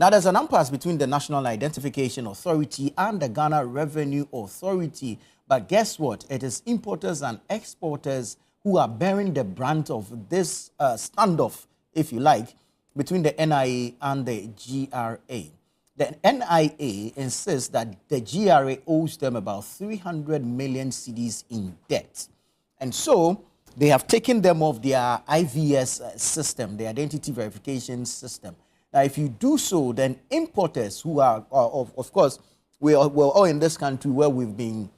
Now, there's an impasse between the National Identification Authority and the Ghana Revenue Authority. But guess what? It is importers and exporters who are bearing the brunt of this standoff, if you like, between the NIA and the GRA. The NIA insists that the GRA owes them about 300 million cedis in debt. And so they have taken them off their IVS system, the identity verification system. Now, if you do so, then importers who are, of course, we're all in this country where we've been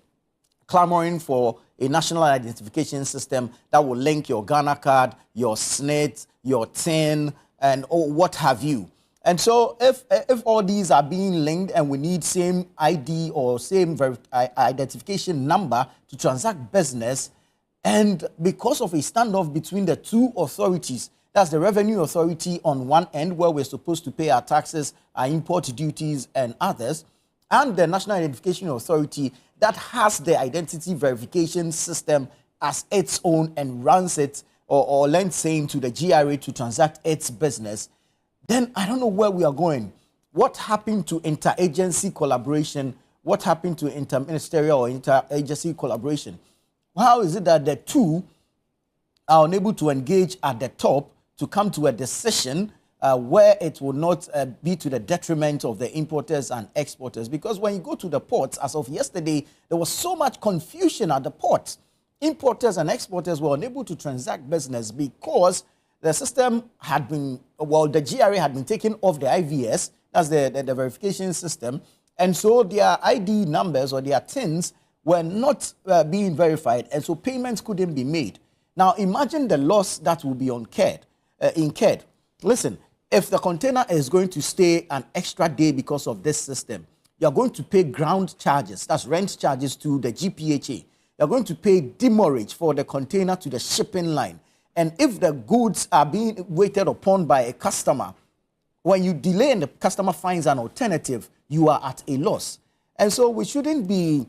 clamoring for a national identification system that will link your Ghana card, your SNIT, your TIN, and what have you. And so if all these are being linked and we need same ID or same identification number to transact business, and because of a standoff between the two authorities, that's the Revenue Authority on one end, where we're supposed to pay our taxes, our import duties, and others, and the National Identification Authority that has the identity verification system as its own and runs it or lends same to the GRA to transact its business, then I don't know where we are going. What happened to interagency collaboration? What happened to interministerial or interagency collaboration? How is it that the two are unable to engage at the top to come to a decision where it will not be to the detriment of the importers and exporters? Because when you go to the ports, as of yesterday, there was so much confusion at the ports. Importers and exporters were unable to transact business because the system had been, well, the GRA had been taken off the IVS, that's the verification system, and so their ID numbers or their TINs were not being verified, and so payments couldn't be made. Now, imagine the loss that will be incurred. Listen, if the container is going to stay an extra day because of this system, you're going to pay ground charges, that's rent charges to the GPHA. You're going to pay demurrage for the container to the shipping line. And if the goods are being waited upon by a customer, when you delay and the customer finds an alternative, you are at a loss. And so we shouldn't be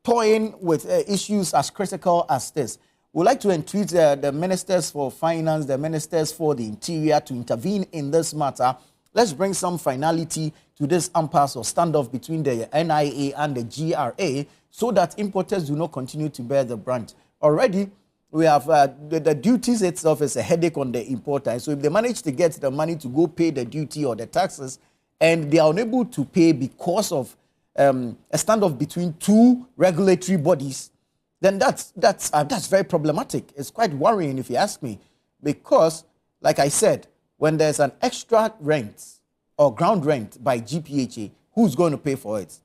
toying with issues as critical as this. We'd like to entreat the ministers for finance, the ministers for the interior to intervene in this matter. Let's bring some finality to this impasse or standoff between the NIA and the GRA so that importers do not continue to bear the brunt. Already, we have the duties itself is a headache on the importer. So if they manage to get the money to go pay the duty or the taxes and they are unable to pay because of a standoff between two regulatory bodies, then that's very problematic. It's quite worrying if you ask me, because, like I said, when there's an extra rent or ground rent by GPHA, who's going to pay for it?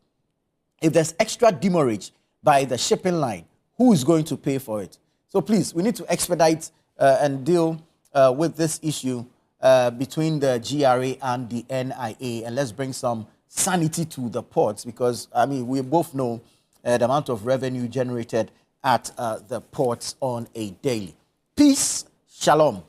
If there's extra demurrage by the shipping line, who is going to pay for it? So please, we need to expedite and deal with this issue between the GRA and the NIA, and let's bring some sanity to the ports, because, I mean, we both know the amount of revenue generated at the ports on a daily. Peace, shalom.